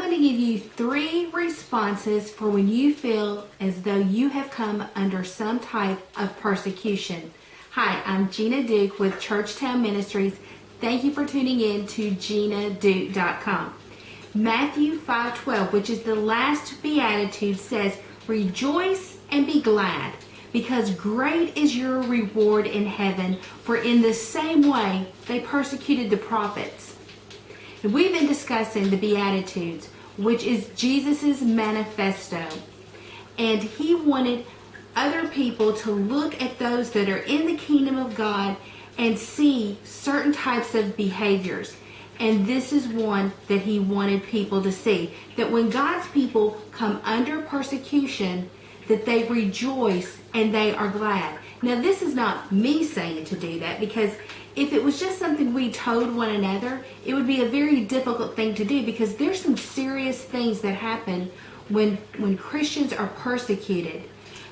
going to give you 3 responses for when you feel as though you have come under some type of persecution. Hi, I'm Gina Duke with Churchtown Ministries. Thank you for tuning in to GinaDuke.com. Matthew 5:12, which is the last beatitude, says, "Rejoice and be glad, because great is your reward in heaven, for in the same way they persecuted the prophets." And we've been discussing the Beatitudes, which is Jesus's manifesto. And he wanted other people to look at those that are in the kingdom of God and see certain types of behaviors. And this is one that he wanted people to see. That when God's people come under persecution, that they rejoice and they are glad. Now, this is not me saying to do that, because if it was just something we told one another, it would be a very difficult thing to do, because there's some serious things that happen when Christians are persecuted.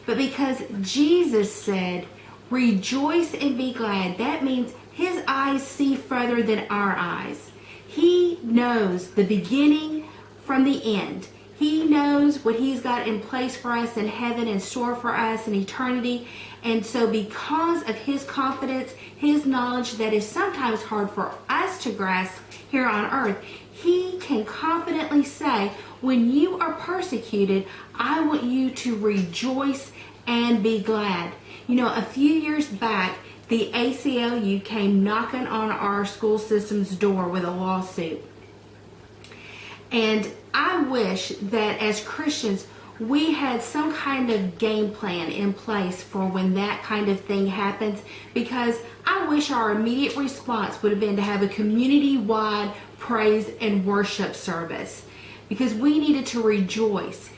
But because Jesus said, "Rejoice and be glad," that means his eyes see further than our eyes. He knows the beginning from the end. He knows what he's got in place for us in heaven, in store for us in eternity. And so because of his confidence, his knowledge that is sometimes hard for us to grasp here on earth, he can confidently say, when you are persecuted, I want you to rejoice and be glad. You know, a few years back, the ACLU came knocking on our school system's door with a lawsuit. And I wish that as Christians, we had some kind of game plan in place for when that kind of thing happens, because I wish our immediate response would have been to have a community-wide praise and worship service, because we needed to rejoice.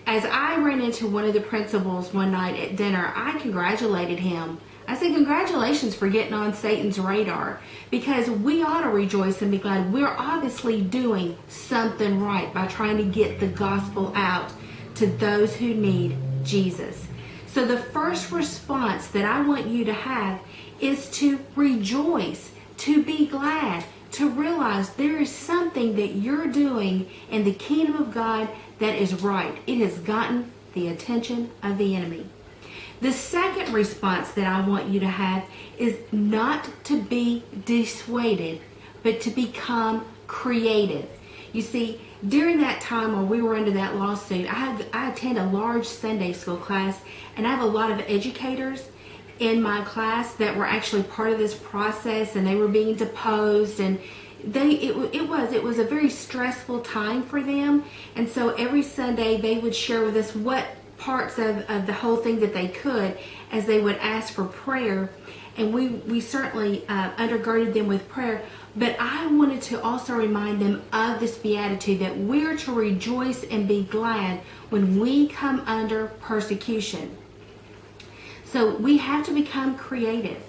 As I ran into one of the principals one night at dinner, I congratulated him. I said, "Congratulations for getting on Satan's radar," because we ought to rejoice and be glad. We're obviously doing something right by trying to get the gospel out to those who need Jesus. So the first response that I want you to have is to rejoice, to be glad, to realize there is something that you're doing in the kingdom of God that is right. It has gotten the attention of the enemy. The second response that I want you to have is not to be dissuaded, but to become creative. You see, during that time when we were under that lawsuit, I attend a large Sunday school class, and I have a lot of educators in my class that were actually part of this process, and they were being deposed, and it was a very stressful time for them. And so every Sunday they would share with us what parts of the whole thing that they could, as they would ask for prayer, and we certainly undergirded them with prayer. But I wanted to also remind them of this beatitude, that we're to rejoice and be glad when we come under persecution. So we have to become creative,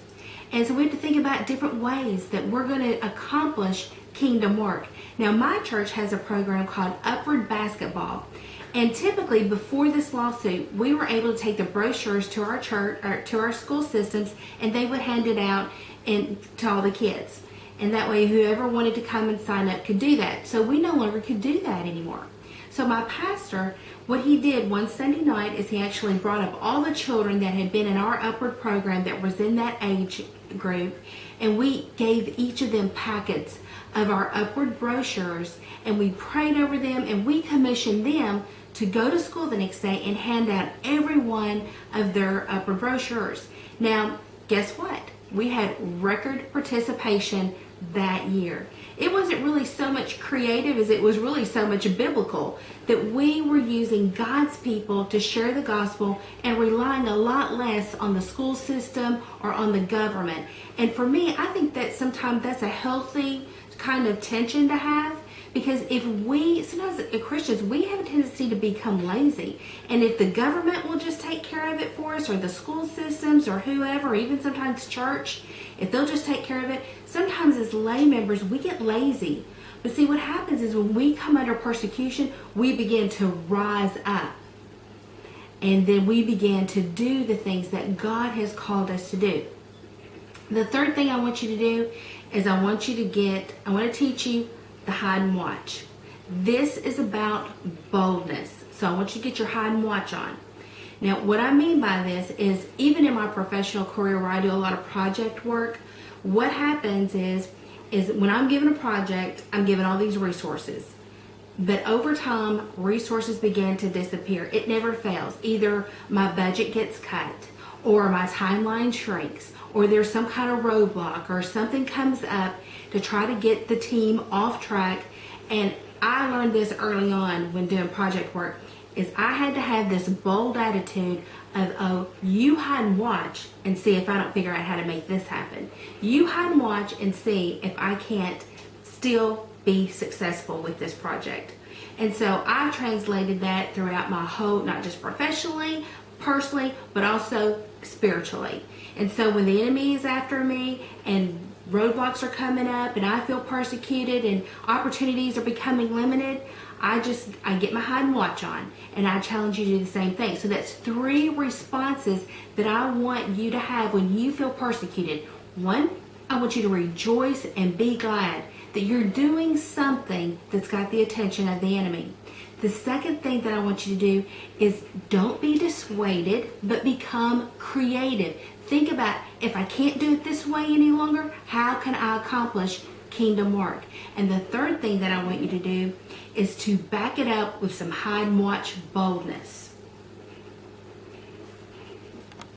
and so we have to think about different ways that we're going to accomplish kingdom work. Now, my church has a program called Upward Basketball. And typically, before this lawsuit, we were able to take the brochures to our church, or to our school systems, and they would hand it out to all the kids. And that way, whoever wanted to come and sign up could do that. So we no longer could do that anymore. So my pastor, what he did one Sunday night is he actually brought up all the children that had been in our Upward program that was in that age group, and we gave each of them packets of our Upward brochures, and we prayed over them, and we commissioned them to go to school the next day and hand out every one of their Upward brochures. Now, guess what? We had record participation that year. It wasn't really so much creative as it was really so much biblical, that we were using God's people to share the gospel and relying a lot less on the school system or on the government. And for me, I think that sometimes that's a healthy kind of tension to have, because sometimes as Christians, we have a tendency to become lazy. And if the government will just take care of it for us, or the school systems, or whoever, even sometimes church, if they'll just take care of it, sometimes as lay members, we get lazy. But see, what happens is when we come under persecution, we begin to rise up. And then we begin to do the things that God has called us to do. The third thing I want you to do is I want to teach you the hide and watch. This is about boldness. So I want you to get your hide and watch on. Now, what I mean by this is, even in my professional career where I do a lot of project work, what happens is when I'm given a project, I'm given all these resources. But over time, resources begin to disappear. It never fails. Either my budget gets cut, or my timeline shrinks, or there's some kind of roadblock, or something comes up to try to get the team off track. And I learned this early on when doing project work, is I had to have this bold attitude of, oh, you hide and watch and see if I don't figure out how to make this happen. You hide and watch and see if I can't still be successful with this project. And so I translated that throughout my whole, not just professionally, personally, but also spiritually. And so when the enemy is after me and roadblocks are coming up and I feel persecuted and opportunities are becoming limited, I get my hide and watch on, and I challenge you to do the same thing. So that's 3 responses that I want you to have when you feel persecuted. 1, I want you to rejoice and be glad that you're doing something that's got the attention of the enemy. The second thing that I want you to do is don't be dissuaded, but become creative. Think about, if I can't do it this way any longer, how can I accomplish kingdom work? And the third thing that I want you to do is to back it up with some hide and watch boldness.